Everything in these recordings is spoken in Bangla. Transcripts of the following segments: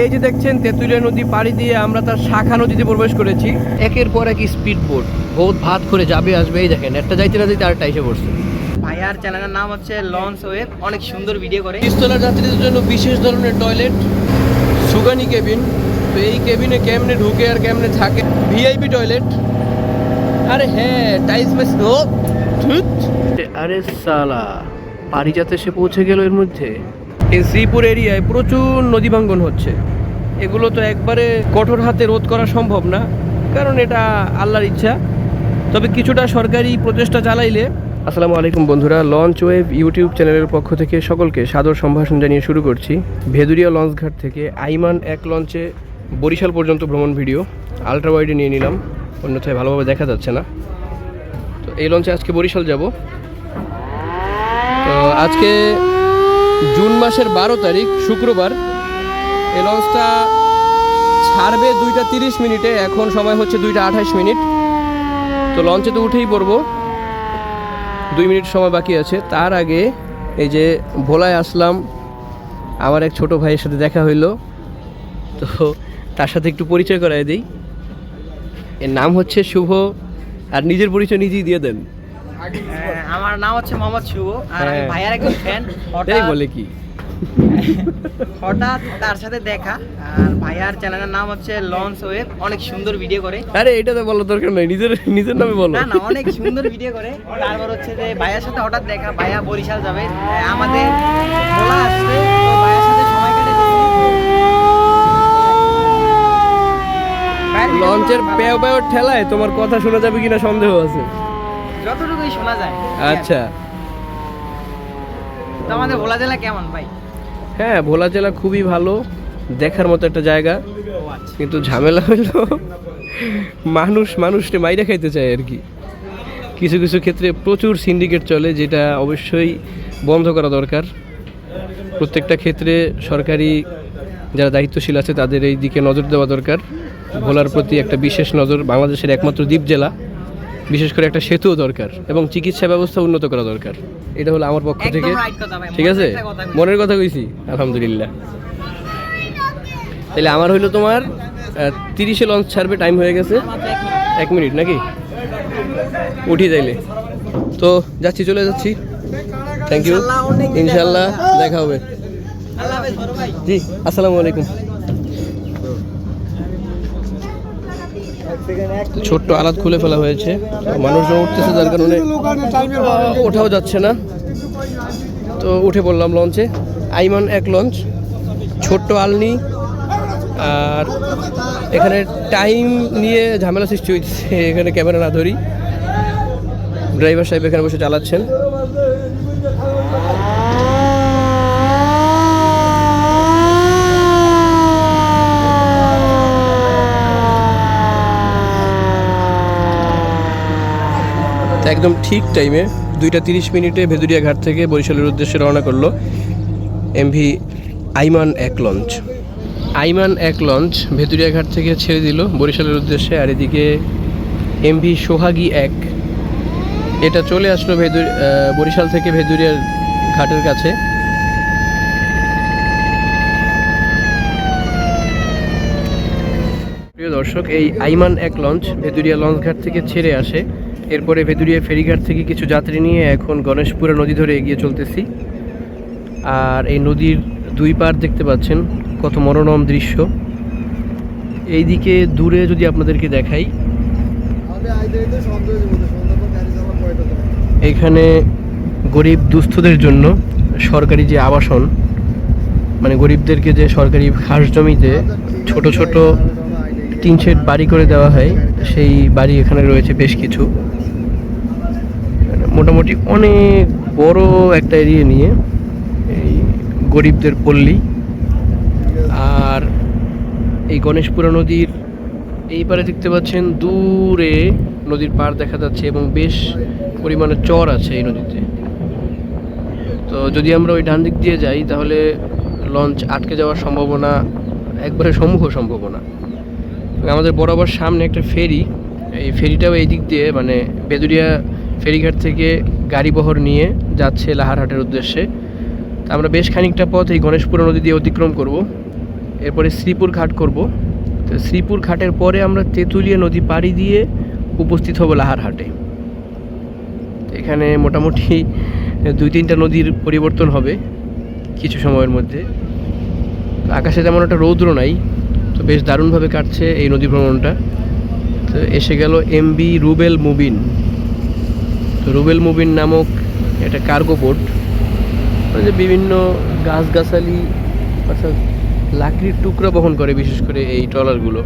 এই যে দেখছেন তেঁতুলিয়া নদী পাড়ি দিয়ে আমরা তার শাখা নদীতে প্রবেশ করেছি। একের পর এক স্পিড বোট বহুত ভাত করে যাবে আসবে। এই দেখেন একটা যাইতে না যাইতে আরেকটা এসে পড়ছে। ভাইয়ার চ্যানেলের নাম হচ্ছে লঞ্চ ওয়েভ, অনেক সুন্দর ভিডিও করে। পিস্তলার যাত্রীদের জন্য বিশেষ ধরনের টয়লেট, সুগানি কেবিন। তো এই কেবিনে কেমনে ঢুকে আর কেমনে থাকে, ভিআইপি টয়লেট। আরে হ্যাঁ টাইলস মেস। ও আরে সালা পারিজাতে এসে পৌঁছে গেল। এর মধ্যে এই শ্রীপুর এরিয়ায় প্রচুর নদী ভাঙ্গন হচ্ছে। এগুলো তো একবারে কঠোর হাতে রোধ করা সম্ভব না, কারণ এটা আল্লাহর ইচ্ছা। তবে কিছুটা সরকারি প্রচেষ্টা চালাইলে। আসসালামু আলাইকুম বন্ধুরা, লঞ্চ ওয়েভ ইউটিউব চ্যানেলের পক্ষ থেকে সকলকে সাদর সম্ভাষণ জানিয়ে শুরু করছি ভেদুরিয়া লঞ্চঘাট থেকে আইমান এক লঞ্চে বরিশাল পর্যন্ত ভ্রমণ ভিডিও। আলট্রা ওয়াইডে নিয়ে নিলাম, অন্যথায় ভালোভাবে দেখা যাচ্ছে না। তো এই লঞ্চে আজকে বরিশাল যাব। তো আজকে জুন মাসের 12 তারিখ শুক্রবার। এই লঞ্চটা ছাড়বে 2টা 30 মিনিটে, এখন সময় হচ্ছে 2টা 28 মিনিট। তো লঞ্চে তো উঠেই পড়বো, 2 মিনিট সময় বাকি আছে। তার আগে এই যে ভোলায় আসলাম, আমার এক ছোট ভাইয়ের সাথে দেখা হইলো। তো তার সাথে একটু পরিচয় করাই দিই। এর নাম হচ্ছে শুভ, আর নিজের পরিচয় নিজেই দিয়ে দেন। আমার নাম হচ্ছে মোহাম্মদ শুভ, আর আমি ভাইয়ার একজন ফ্যান। এই বলে কি হঠাৎ তার সাথে দেখা। আর ভাইয়ার চ্যানেলের নাম হচ্ছে লঞ্চ ওয়েভ, অনেক সুন্দর ভিডিও করে। আরে এটা তো বলার দরকার নাই, নিজের নামে বলো। না, অনেক সুন্দর ভিডিও করে। তারপর হচ্ছে যে ভাইয়ার সাথে হঠাৎ দেখা, ভাইয়া বরিশাল যাবে, আমাদের ভোলা আসবে, তো ভাইয়ার সাথে সময় কেটেছে। লঞ্চের প্যাও প্যাও ঠেলায় তোমার কথা শোনা যাবে কিনা সন্দেহ আছে। যতটুকুই শোনা যায়। আচ্ছা, তো আমাদের ভোলা জেলা কেমন ভাই? হ্যাঁ ভোলা জেলা খুবই ভালো, দেখার মতো একটা জায়গা। কিন্তু ঝামেলা হইলো মানুষকে মাইরা খাইতে চায় আর কি। কিছু কিছু ক্ষেত্রে প্রচুর সিন্ডিকেট চলে, যেটা অবশ্যই বন্ধ করা দরকার। প্রত্যেকটা ক্ষেত্রে সরকারি যারা দায়িত্বশীল আছে তাদের এই দিকে নজর দেওয়া দরকার। ভোলার প্রতি একটা বিশেষ নজর। বাংলাদেশের একমাত্র দ্বীপ জেলা, বিশেষ করে একটা সেতুও দরকার এবং চিকিৎসা ব্যবস্থা উন্নত করা দরকার। এটা হলো আমার পক্ষ থেকে, ঠিক আছে? মনের কথা কইছি, আলহামদুলিল্লাহ। তাহলে আমার হইলো তোমার 30-এ লঞ্চ ছাড়বে, টাইম হয়ে গেছে 1 মিনিট নাকি? উঠি তাইলে তো যাচ্ছি, চলে যাচ্ছি। থ্যাংক ইউ, ইনশাল্লাহ দেখা হবে। জি আসসালামু আলাইকুম। ছোট্ট আলাদ খুলে ফেলা হয়েছে, মানুষজন উঠতেছে, যার কারণে ওঠাও যাচ্ছে না। তো উঠে পড়লাম লঞ্চে। আইমান এক লঞ্চ, ছোট্ট আলনি। আর এখানে টাইম নিয়ে ঝামেলা সৃষ্টি হয়েছে, এখানে ক্যামেরা না ধরি। ড্রাইভার সাহেব এখানে বসে চালাচ্ছেন। একদম ঠিক টাইমে 2টা 30 মিনিটে ভেদুরিয়া ঘাট থেকে বরিশালের উদ্দেশ্যে রওনা করলো এমভি আইমান এক লঞ্চ। আইমান এক লঞ্চ ভেদুরিয়া ঘাট থেকে ছেড়ে দিল বরিশালের উদ্দেশ্যে। আর এদিকে এমভি সোহাগী এক, এটা চলে আসলো বরিশাল থেকে ভেদুরিয়ার ঘাটের কাছে। প্রিয় দর্শক, এই আইমান এক লঞ্চ ভেদুরিয়া লঞ্চ ঘাট থেকে ছেড়ে আসে। এরপরে ভেদুরিয়া ফেরিঘাট থেকে কিছু যাত্রী নিয়ে এখন গণেশপুরা নদী ধরে এগিয়ে চলতেছি। আর এই নদীর দুই পার দেখতে পাচ্ছেন কত মনোরম দৃশ্য। এইদিকে দূরে যদি আপনাদেরকে দেখাই, এখানে গরিব দুস্থদের জন্য সরকারি যে আবাসন, মানে গরিবদেরকে যে সরকারি খাস জমিতে ছোট ছোট টিন শেড বাড়ি করে দেওয়া হয়, সেই বাড়ি এখানে রয়েছে বেশ কিছু। মোটামুটি অনেক বড় একটা এরিয়া নিয়ে এই গরিবদের পল্লী। আর এই গণেশপুরা নদীর এই পারে দেখতে পাচ্ছেন দূরে নদীর পাড় দেখা যাচ্ছে এবং বেশ পরিমাণে চর আছে এই নদীতে। তো যদি আমরা ওই ডান দিক দিয়ে যাই তাহলে লঞ্চ আটকে যাওয়ার সম্ভাবনা একবারে সম্ভাবনা। আমাদের বরাবর সামনে একটা ফেরি, এই ফেরিটাও এই দিক দিয়ে, মানে ভেদুরিয়া ফেরিঘাট থেকে গাড়িবহর নিয়ে যাচ্ছে লাহারহাটের উদ্দেশ্যে। তা আমরা বেশ খানিকটা পথ এই গণেশপুরা নদী দিয়ে অতিক্রম করব। এরপরে শ্রীপুর ঘাট করব। তো শ্রীপুর ঘাটের পরে আমরা তেঁতুলিয়া নদী পাড়ি দিয়ে উপস্থিত হব লাহারহাটে। এখানে মোটামুটি 2-3টা নদীর পরিবর্তন হবে কিছু সময়ের মধ্যে। আকাশে তেমন একটা রৌদ্র নাই, তো বেশ দারুণভাবে কাটছে এই নদী ভ্রমণটা। তো এসে গেল এমবি রুবেল মুবিন। তো রুবেল মুবিন নামক একটা কার্গো বোট, যে বিভিন্ন গাছগাছালি অর্থাৎ লাকড়ির টুকরা বহন করে, বিশেষ করে এই ট্রলারগুলো।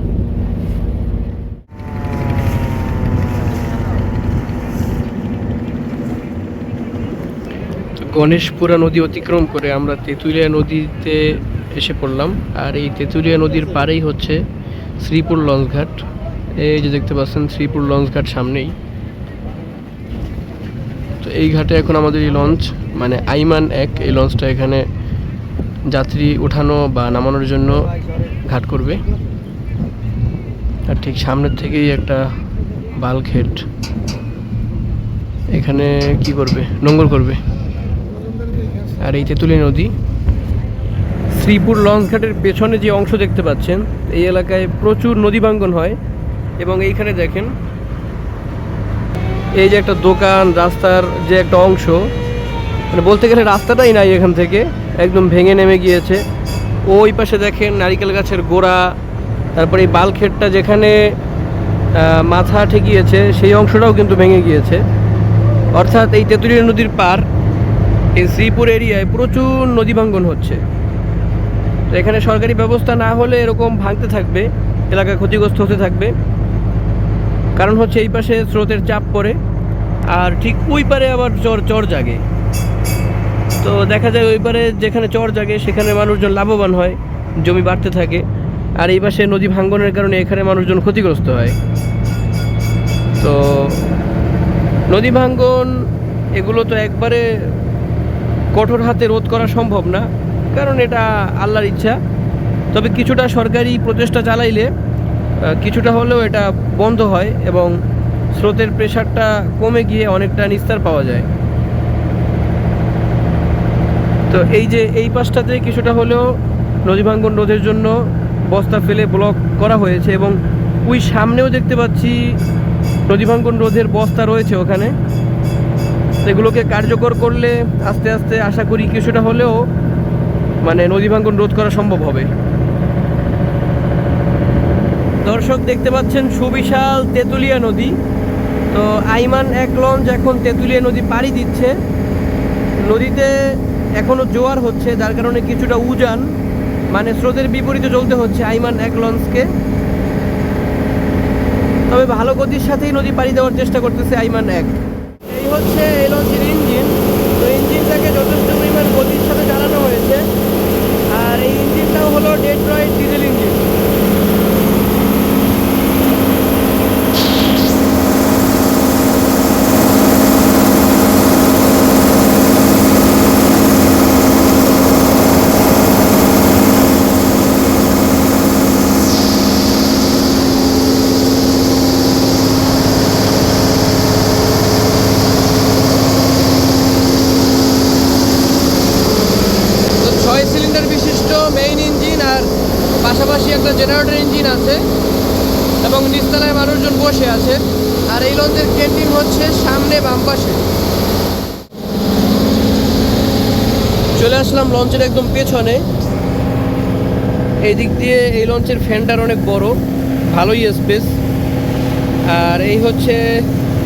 গণেশপুরা নদী অতিক্রম করে আমরা তেঁতুলিয়া নদীতে এসে পড়লাম। আর এই তেঁতুলিয়া নদীর পাড়েই হচ্ছে শ্রীপুর লঞ্চঘাট। এই যে দেখতে পাচ্ছেন শ্রীপুর লঞ্চঘাট সামনেই। তো এই ঘাটে এখন আমাদের এই লঞ্চ, মানে আইমান 1, এই লঞ্চটা এখানে যাত্রী ওঠানো বা নামানোর জন্য ঘাট করবে। আর ঠিক সামনের থেকেই একটা বালঘেট, এখানে কি করবে, নোঙর করবে। আর এই তেঁতুলিয়া নদী। শ্রীপুর লঞ্চঘাটের পেছনে যে অংশ দেখতে পাচ্ছেন, এই এলাকায় প্রচুর নদী ভাঙ্গন হয়। এবং এইখানে দেখেন এই যে একটা দোকান, রাস্তার যে একটা অংশ, মানে বলতে গেলে রাস্তাটাই নাই, এখান থেকে একদম ভেঙে নেমে গিয়েছে। ওই পাশে দেখেন নারিকেল গাছের গোড়া, তারপরে এই বালঘেটটা যেখানে মাথা ঠেকিয়েছে সেই অংশটাও কিন্তু ভেঙে গিয়েছে। অর্থাৎ এই তেঁতুলিয়া নদীর পার এই শ্রীপুর এরিয়ায় প্রচুর নদী ভাঙ্গন হচ্ছে। তো এখানে সরকারি ব্যবস্থা না হলে এরকম ভাঙতে থাকবে, এলাকা ক্ষতিগ্রস্ত হতে থাকবে। কারণ হচ্ছে এই পাশে স্রোতের চাপ পড়ে, আর ঠিক ওই পারে আবার চর জাগে। তো দেখা যায় ওই পারে যেখানে চর জাগে সেখানে মানুষজন লাভবান হয়, জমি বাড়তে থাকে। আর এই পাশে নদী ভাঙ্গনের কারণে এখানে মানুষজন ক্ষতিগ্রস্ত হয়। তো নদী ভাঙ্গন এগুলো তো একবারে কঠোর হাতে রোধ করা সম্ভব না, কারণ এটা আল্লাহর ইচ্ছা। তবে কিছুটা সরকারি প্রচেষ্টা চালাইলে কিছুটা হলেও এটা বন্ধ হয় এবং স্রোতের প্রেশারটা কমে গিয়ে অনেকটা নিস্তার পাওয়া যায়। তো এই যে এই পাশটাতে কিছুটা হলেও নদী ভাঙ্গন রোধের জন্য বস্তা ফেলে ব্লক করা হয়েছে, এবং ওই সামনেও দেখতে পাচ্ছি নদী ভাঙ্গন রোধের বস্তা রয়েছে ওখানে। এগুলোকে কার্যকর করলে আস্তে আস্তে আশা করি কিছুটা হলেও মানে নদী ভাঙ্গন রোধ করা সম্ভব হবে। দর্শক দেখতে পাচ্ছেন সুবিশাল তেঁতুলিয়া নদী। তো আইমান 1 লঞ্চ এখন তেঁতুলিয়া নদী পাড়ি দিচ্ছে। নদীতে এখনও জোয়ার হচ্ছে, যার কারণে কিছুটা উজান, মানে স্রোতের বিপরীতে চলতে হচ্ছে আইমান 1 লঞ্চকে। তবে ভালো গতির সাথেই নদী পাড়ি দেওয়ার চেষ্টা করতেছে আইমান 1। এই হচ্ছে এই লঞ্চের ইঞ্জিন। তো ইঞ্জিনটাকে যথেষ্ট পরিমাণ গতির সাথে চালানো হয়েছে। আর এই ইঞ্জিনটাও হলো ডেট্রয়েট ডিজেল ইঞ্জিন। পাশাপাশি একটা জেনারেটর ইঞ্জিন আছে এবং নিচতলায় মানুষজন বসে আছে। আর এই লঞ্চের ক্যান্টিন হচ্ছে সামনে বাম পাশে। চলে আসলাম লঞ্চের একদম পেছনে। এই দিক দিয়ে এই লঞ্চের ফ্যানটার অনেক বড়, ভালোই স্পেস। আর এই হচ্ছে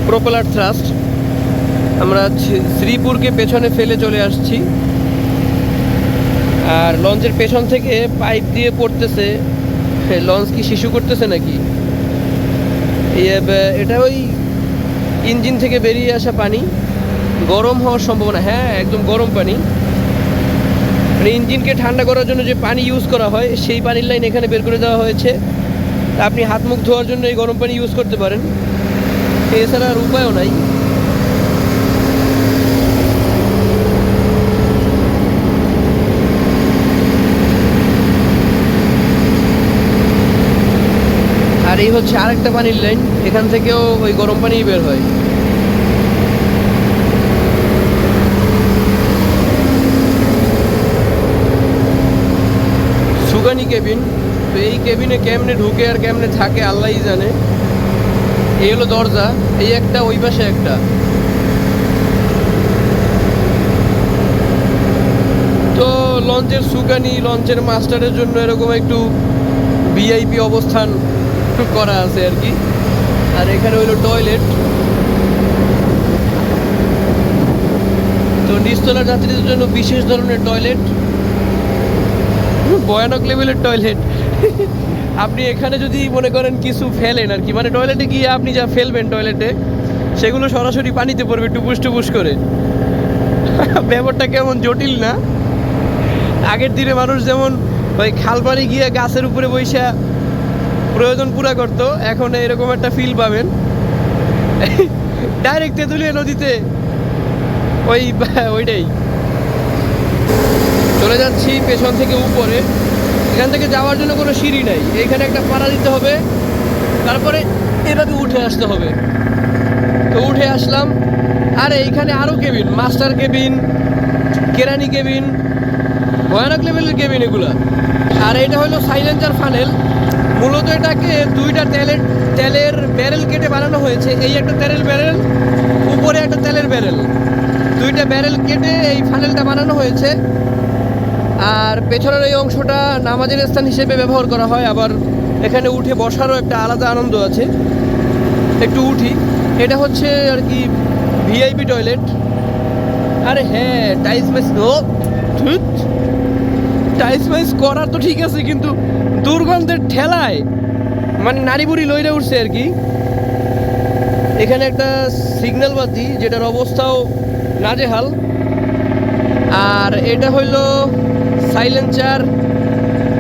প্রোপেলার থ্রাস্ট। আমরা শ্রীপুরকে পেছনে ফেলে চলে আসছি। আর লঞ্চের পেছন থেকে পাইপ দিয়ে পড়তেছে। লঞ্চ কি শিশু করতেছে নাকি? এটা ওই ইঞ্জিন থেকে বেরিয়ে আসা পানি, গরম হওয়ার সম্ভাবনা। হ্যাঁ, একদম গরম পানি। মানে ইঞ্জিনকে ঠান্ডা করার জন্য যে পানি ইউজ করা হয় সেই পানির লাইন এখানে বের করে দেওয়া হয়েছে। তা আপনি হাত মুখ ধোয়ার জন্য এই গরম পানি ইউজ করতে পারেন, এছাড়া আর উপায়ও নাই। আর এই হচ্ছে আরেকটা পানির লাইন, এখান থেকেও ওই গরম পানিই বের হয়। সুগানি কেবিন। কেবিন। তো এই কেবিনে কেমনে ঢুকে আর কেমনে থাকে আল্লাহই জানে। এই হলো দরজা, এই একটা, ওই পাশে একটা। তো লঞ্চের সুকানি, লঞ্চের মাস্টারের জন্য এরকম একটু ভিআইপি অবস্থান করা আছে আর কি। আর এখানে হইলো টয়লেট। তো নিচতলার যাত্রীদের জন্য বিশেষ ধরনের টয়লেট, ভয়ানক লেভেলের টয়লেট। আপনি এখানে যদি মনে করেন কিছু ফেলেন আর কি, মানে টয়লেটে গিয়ে আপনি যা ফেলবেন টয়লেটে, সেগুলো সরাসরি পানিতে পড়বে টুপুস টুপুস করে। ব্যাপারটা কেমন জটিল না? আগের দিনে মানুষ যেমন ওই খালপাড়ে গিয়ে গাছের উপরে বইসা প্রয়োজন পুরা করতো, এখন এরকম একটা ফিল পাবেন। ডাইরেক্ট তেঁতুলিয়া নদীতে ওইটাই। চলে যাচ্ছি পেছন থেকে উপরে। এখান থেকে যাওয়ার জন্য কোনো সিঁড়ি নাই, এইখানে একটা পাড়া দিতে হবে, তারপরে এভাবে উঠে আসতে হবে। তো উঠে আসলাম। আর এইখানে আরও কেবিন, মাস্টার কেবিন, কেরানি কেবিন, ভয়ানক লেভেলের কেবিন এগুলা। আর এটা হলো সাইলেন্সার ফানেল। মূলত এটাকে দুইটা তেলের ব্যারেল কেটে বানানো হয়েছে। এই একটা তেলের ব্যারেল, উপরে একটা তেলের ব্যারেল, দুইটা ব্যারেল কেটে এই ফানেলটা বানানো হয়েছে। আর পেছনের এই অংশটা নামাজের স্থান হিসেবে ব্যবহার করা হয়। আবার এখানে উঠে বসারও একটা আলাদা আনন্দ আছে। একটু উঠি। এটা হচ্ছে আর কি ভিআইপি টয়লেট। আরে হ্যাঁ, টাইলস মাইস, ও টাইলস মাইস করার তো ঠিক আছে, কিন্তু দুর্গন্ধের ঠেলায় মানে নারী বুড়ি লইরে উঠছে আর কি। এখানে একটা সিগন্যাল বাতি, যেটার অবস্থাও নাজেহাল। আর এটা হইলো সাইলেন্সার,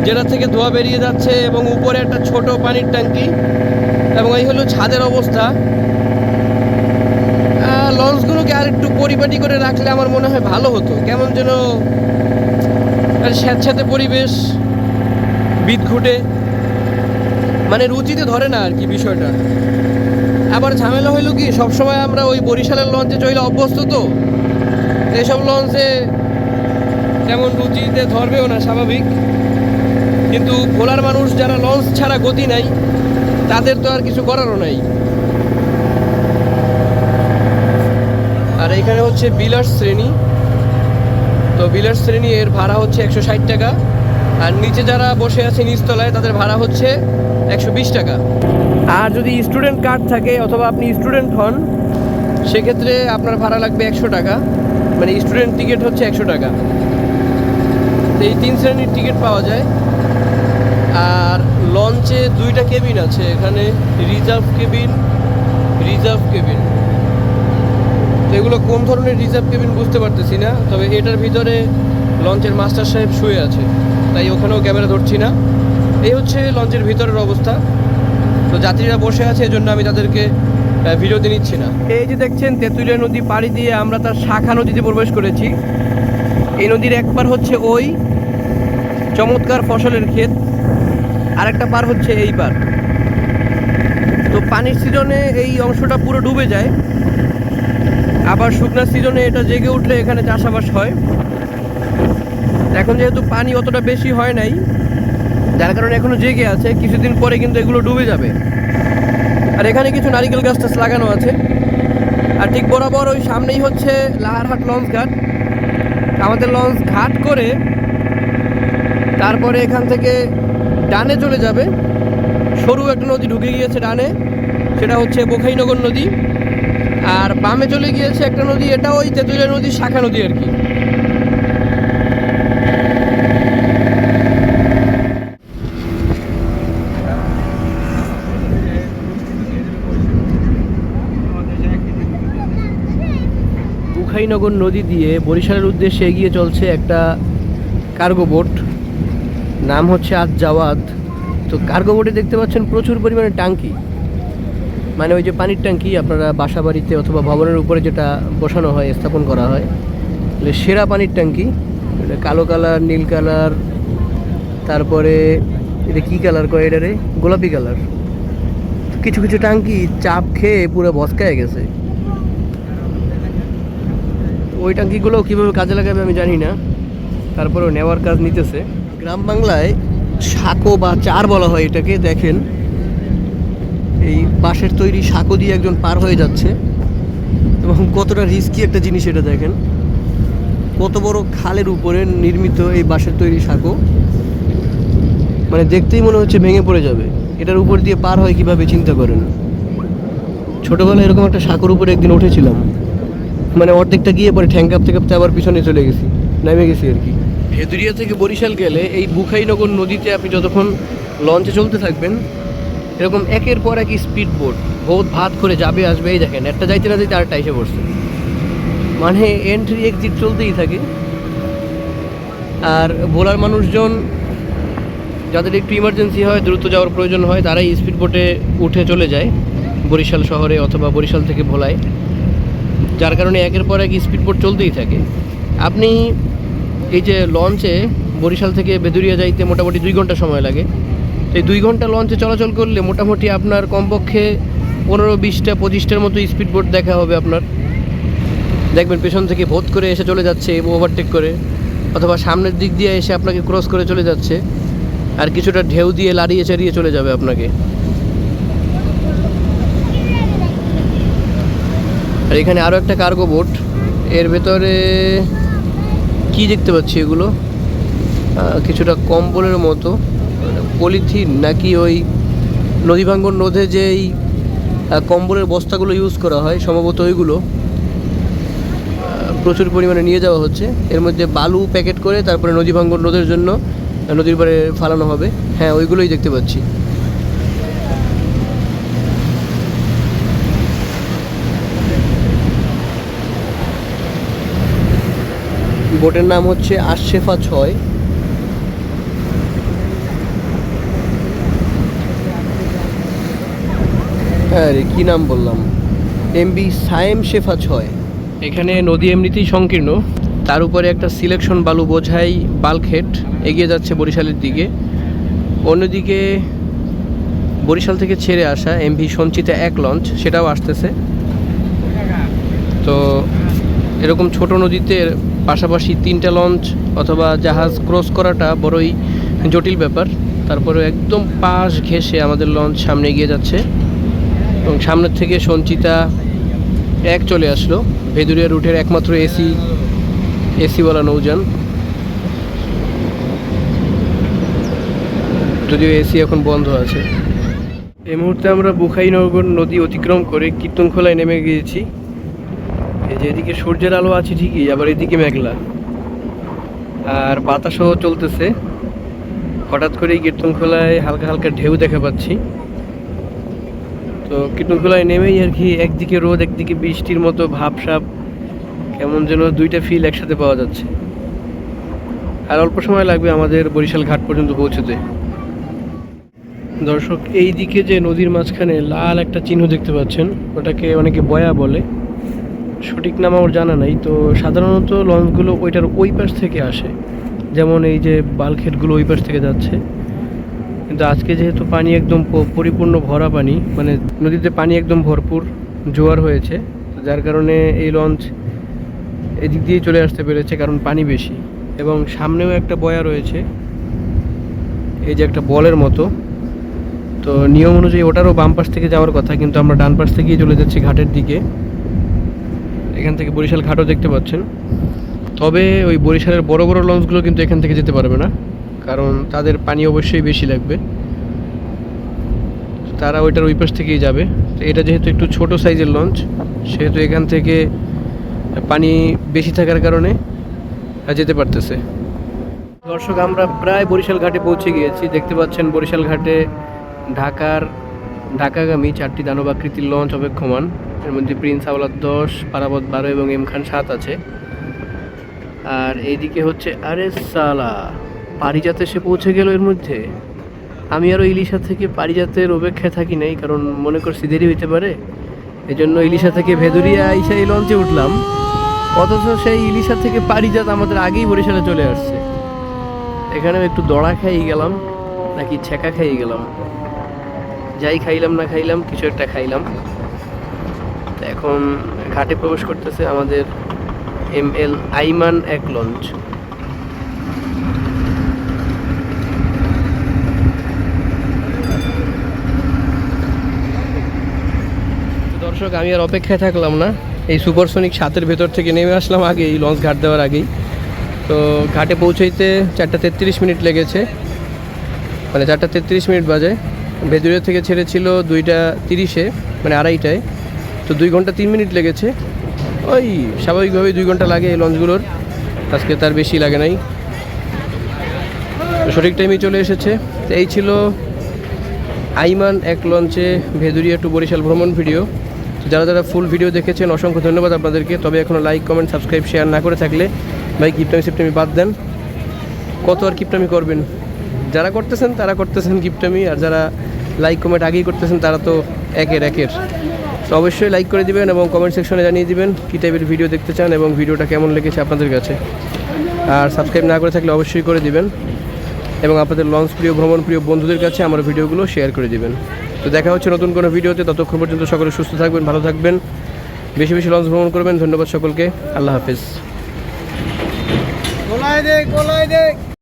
যেটা থেকে ধোঁয়া বেরিয়ে যাচ্ছে, এবং উপরে একটা ছোট পানির ট্যাঙ্কি। এবং এই হলো ছাদের অবস্থা। লঞ্চগুলোকে আর একটু পরিপাটি করে রাখলে আমার মনে হয় ভালো হতো। কেমন যেন স্যাঁতস্যাঁতে পরিবেশ, বিদঘুটে, মানে রুচিতে ধরে না আর কি বিষয়টা। আবার ঝামেলা হইলো কি, সবসময় আমরা ওই বরিশালের লঞ্চে চলে অভ্যস্ত, তো এসব লঞ্চে তেমন রুচিতে ধরবেও না, স্বাভাবিক। কিন্তু ভোলার মানুষ যারা লঞ্চ ছাড়া গতি নাই, তাদের তো আর কিছু করারও নাই। আর এখানে হচ্ছে বিলাস শ্রেণী। তো বিলাস শ্রেণী, এর ভাড়া হচ্ছে 160 টাকা। আর নিচে যারা বসে আছে নিচতলায়, তাদের ভাড়া হচ্ছে 120 টাকা। আর যদি স্টুডেন্ট কার্ড থাকে অথবা আপনি স্টুডেন্ট হন, সেক্ষেত্রে আপনার ভাড়া লাগবে 100 টাকা। মানে স্টুডেন্ট টিকিট হচ্ছে 100 টাকা। তো এই 3 শ্রেণীর টিকিট পাওয়া যায়। আর লঞ্চে দুইটা কেবিন আছে এখানে, রিজার্ভ কেবিন, রিজার্ভ কেবিন। তো এগুলো কোন ধরনের রিজার্ভ কেবিন বুঝতে পারতেছি না, তবে এটার ভিতরে লঞ্চের মাস্টার সাহেব শুয়ে আছে, তাই ওখানেও ক্যামেরা ধরছি না। এই হচ্ছে লঞ্চের ভিতরের অবস্থা। তো যাত্রীরা বসে আছে, এজন্য আমি তাদেরকে ভিডিওতে নিচ্ছি না। এই যে দেখছেন, তেঁতুলিয়া নদী পাড়ি দিয়ে আমরা তার শাখা নদীতে প্রবেশ করেছি। এই নদীর এক পার হচ্ছে ওই চমৎকার ফসলের ক্ষেত, আর একটা পার হচ্ছে এই পার। তো পানির সিজনে এই অংশটা পুরো ডুবে যায়, আবার শুকনা সিজনে এটা জেগে উঠলে এখানে চাষাবাস হয়। এখন যেহেতু পানি অতটা বেশি হয় নাই, যার কারণে এখনো জেগে আছে, কিছুদিন পরে কিন্তু এগুলো ডুবে যাবে। আর এখানে কিছু নারিকেল গাছ টাছ লাগানো আছে। আর ঠিক বরাবর ওই সামনেই হচ্ছে লাহারহাট লঞ্চ ঘাট। আমাদের লঞ্চ ঘাট করে তারপরে এখান থেকে ডানে চলে যাবে। সরু একটা নদী ঢুকে গিয়েছে ডানে, সেটা হচ্ছে বোখাইনগর নদী। আর বামে চলে গিয়েছে একটা নদী, এটা ওই তেঁতুলিয়া নদীর শাখা নদী আর কি। বোখাইনগর নদী দিয়ে বরিশালের উদ্দেশ্যে এগিয়ে চলছে একটা কার্গো বোট, নাম হচ্ছে আজ জাওয়াদ। তো কার্গো বোটে দেখতে পাচ্ছেন প্রচুর পরিমাণে ট্যাঙ্কি, মানে ওই যে পানির ট্যাঙ্কি আপনারা বাসা বাড়িতে অথবা ভবনের উপরে যেটা বসানো হয়, স্থাপন করা হয়, সেরা পানির ট্যাঙ্কি। এটা কালো কালার, নীল কালার, তারপরে এটা কী কালার করে, এটারে গোলাপি কালার। কিছু কিছু ট্যাঙ্কি চাপ খেয়ে পুরো বসকায় গেছে। ওই ট্যাঙ্কিগুলো কীভাবে কাজে লাগাবে আমি জানি না, তারপরেও নেওয়ার কাজ নিতেছে। গ্রাম বাংলায় সাঁকো বা চার বলা হয় এটাকে। দেখেন এই বাঁশের তৈরি সাঁকো দিয়ে একজন পার হয়ে যাচ্ছে এবং কতটা রিস্কি একটা জিনিস এটা। দেখেন কত বড় খালের উপরে নির্মিত এই বাঁশের তৈরি সাঁকো, মানে দেখতেই মনে হচ্ছে ভেঙে পড়ে যাবে। এটার উপর দিয়ে পার হয় কিভাবে চিন্তা করেন। ছোটোবেলায় এরকম একটা সাঁকোর উপরে একদিন উঠেছিলাম, মানে অর্ধেকটা গিয়ে পরে ঠ্যাং কাঁপতে কাঁপতে আবার পিছনে চলে গেছি, নেমে গেছি আর কি। ভেদুরিয়া থেকে বরিশাল গেলে এই বুখাইনগর নদীতে আপনি যতক্ষণ লঞ্চে চলতে থাকবেন, এরকম একের পর এক স্পিড বোট বহুত ভাত করে যাবে আসবে। এই দেখেন একটা যাইতে না যাইতে আরেকটা এসে পড়ছে, মানে এন্ট্রি এক্সিট চলতেই থাকে। আর ভোলার মানুষজন যাদের একটু ইমার্জেন্সি হয়, দ্রুত যাওয়ার প্রয়োজন হয়, তারাই স্পিড বোটে উঠে চলে যায় বরিশাল শহরে অথবা বরিশাল থেকে ভোলায়, যার কারণে একের পর এক স্পিড বোট চলতেই থাকে। আপনি এই যে লঞ্চে বরিশাল থেকে ভেদুরিয়া যাইতে মোটামুটি 2 ঘন্টা সময় লাগে। তো এই 2 ঘন্টা লঞ্চে চলাচল করলে মোটামুটি আপনার কমপক্ষে 15-20টা 25টার মতো স্পিড বোট দেখা হবে আপনার। দেখবেন পেছন থেকে ভোট করে এসে চলে যাচ্ছে ওভারটেক করে, অথবা সামনের দিক দিয়ে এসে আপনাকে ক্রস করে চলে যাচ্ছে, আর কিছুটা ঢেউ দিয়ে লাড়িয়ে চাড়িয়ে চলে যাবে আপনাকে। আর এখানে আরও একটা কার্গো বোট, এর ভেতরে কি দেখতে পাচ্ছি এগুলো কিছুটা কম্বলের মতো, পলিথিন নাকি ওই নদী ভাঙ্গন নদে যেই কম্বলের বস্তাগুলো ইউজ করা হয় সম্ভবত ওইগুলো প্রচুর পরিমাণে নিয়ে যাওয়া হচ্ছে। এর মধ্যে বালু প্যাকেট করে তারপরে নদী ভাঙ্গন নদের জন্য নদীর পাড়ে ফালানো হবে। হ্যাঁ, ওইগুলোই দেখতে পাচ্ছি। বোটের নাম হচ্ছে আশরেফা 6। হ্যাঁ রে, কী নাম বললাম, MV সায়েম শেফা 6। এখানে নদী এমনিতেই সংকীর্ণ, তার উপরে একটা সিলেকশন বালু বোঝাই বাল্কহেড এগিয়ে যাচ্ছে বরিশালের দিকে। অন্যদিকে বরিশাল থেকে ছেড়ে আসা MV সঞ্চিতা 1 লঞ্চ সেটাও আসতেছে। তো এরকম ছোট নদীতে পাশাপাশি 3টা লঞ্চ অথবা জাহাজ ক্রস করাটা বড়ই জটিল ব্যাপার। তারপরে একদম পাশ ঘেঁষে আমাদের লঞ্চ সামনে এগিয়ে যাচ্ছে এবং সামনের থেকে সঞ্চিতা 1 চলে আসলো, ভেদুরিয়া রুটের একমাত্র এসিওয়ালা নৌযান। যদিও এসি এখন বন্ধ আছে। এই মুহূর্তে আমরা বুখাইনগর নদী অতিক্রম করে কীর্তনখোলায় নেমে গিয়েছি। এই যে এদিকে সূর্যের আলো আছে ঠিকই, আবার এদিকে মেঘলা আর বাতাসও চলতেছে। হঠাৎ করেই কীর্তনখোলায় হালকা হালকা ঢেউ দেখা পাচ্ছি। তো কীর্তনখোলায় নেমেই আর কি একদিকে রোদ একদিকে বৃষ্টির মতো ভাবসাব, কেমন যেন দুইটা ফিল একসাথে পাওয়া যাচ্ছে। আর অল্প সময় লাগবে আমাদের বরিশাল ঘাট পর্যন্ত পৌঁছতে। দর্শক, এই দিকে যে নদীর মাঝখানে লাল একটা চিহ্ন দেখতে পাচ্ছেন, ওটাকে অনেকে বয়া বলে, সঠিক নাম আমার জানা নাই। তো সাধারণত লঞ্চগুলো ওইটার ওই পাশ থেকে আসে, যেমন এই যে বাল্কহেডগুলো ওই পাশ থেকে যাচ্ছে। কিন্তু আজকে যেহেতু পানি একদম পরিপূর্ণ ভরা পানি, মানে নদীতে পানি একদম ভরপুর, জোয়ার হয়েছে, যার কারণে এই লঞ্চ এদিক দিয়েই চলে আসতে পেরেছে, কারণ পানি বেশি। এবং সামনেও একটা বয়া রয়েছে, এই যে একটা বলের মতো। তো নিয়ম অনুযায়ী ওটারও বাম পাশ থেকে যাওয়ার কথা, কিন্তু আমরা ডান পাশ থেকেই চলে যাচ্ছি ঘাটের দিকে। এখান থেকে বরিশাল ঘাটও দেখতে পাচ্ছেন। তবে ওই বরিশালের বড় বড় লঞ্চগুলো কিন্তু এখান থেকে যেতে পারবে না, কারণ তাদের পানি অবশ্যই বেশি লাগবে, তারা ওইটার ওই পাশ থেকেই যাবে। তো এটা যেহেতু একটু ছোট সাইজের লঞ্চ, সেহেতু এখান থেকে পানি বেশি থাকার কারণে যেতে পারতেছে। দর্শক, আমরা প্রায় বরিশাল ঘাটে পৌঁছে গিয়েছি। দেখতে পাচ্ছেন বরিশাল ঘাটে ঢাকাগামী 4টি দানবাকৃতির লঞ্চ অপেক্ষমান। এর মধ্যে প্রিন্স আওলাদ 10, পারাবত 12 এবং এম খান 7 আছে। আর এইদিকে হচ্ছে আরে সালা, পারিজাত এসে পৌঁছে গেল এর মধ্যে। আমি আরও ইলিশা থেকে পারিজাতের অপেক্ষায় থাকি নাই, কারণ মনে করছি দেরি হইতে পারে, এই জন্য ইলিশা থেকে ভেদুরিয়া আইসা এই লঞ্চে উঠলাম। অথচ সেই ইলিশা থেকে পারিজাত আমাদের আগেই বরিশালে চলে আসছে। এখানেও একটু দড়া খাইয়ে গেলাম নাকি ছেঁকা খাইয়ে গেলাম, যাই খাইলাম না খাইলাম, কিছু একটা খাইলাম। তো এখন ঘাটে প্রবেশ করতেছে আমাদের ML আইমান 1 লঞ্চ। দর্শক আমি আর অপেক্ষায় থাকলাম না, এই সুপারসনিক 7-এর ভেতর থেকে নেমে আসলাম আগে, এই লঞ্চ ঘাট দেওয়ার আগেই। তো ঘাটে পৌঁছাইতে 4টা 33 মিনিট লেগেছে, মানে 4টা 33 মিনিট বাজে। ভেদুরিয়া থেকে ছেড়েছিল 2টা 30-এ, মানে 2:30টায়। তো 2 ঘন্টা 3 মিনিট লেগেছে। ওই স্বাভাবিকভাবেই 2 ঘন্টা লাগে এই লঞ্চগুলোর, আজকে তার বেশি লাগে নাই। তো সঠিক টাইমেই চলে এসেছে। তো এই ছিল আইমান এক লঞ্চে ভেদুরিয়া টু বরিশাল ভ্রমণ ভিডিও। যারা যারা ফুল ভিডিও দেখেছেন অসংখ্য ধন্যবাদ আপনাদেরকে। তবে এখনও লাইক, কমেন্ট, সাবস্ক্রাইব, শেয়ার না করে থাকলে ভাই কিপটামি বাদ দেন, কত আর কিপটামি করবেন। যারা করতেছেন তারা করতেছেন কিপটামি, আর যারা লাইক কমেন্ট আগেই করতেছেন তারা তো একের। তো অবশ্যই লাইক করে দিবেন এবং কমেন্ট সেকশনে জানিয়ে দিবেন কী টাইপের ভিডিও দেখতে চান এবং ভিডিওটা কেমন লেগেছে আপনাদের কাছে। আর সাবস্ক্রাইব না করে থাকলে অবশ্যই করে দিবেন এবং আপনাদের লঞ্চ প্রিয়, ভ্রমণ প্রিয় বন্ধুদের কাছে আমার ভিডিওগুলো শেয়ার করে দিবেন। তো দেখা হচ্ছে নতুন কোনো ভিডিওতে, ততক্ষণ পর্যন্ত সকলে সুস্থ থাকবেন, ভালো থাকবেন, বেশি বেশি লঞ্চ ভ্রমণ করবেন। ধন্যবাদ সকলকে, আল্লাহ হাফেজ।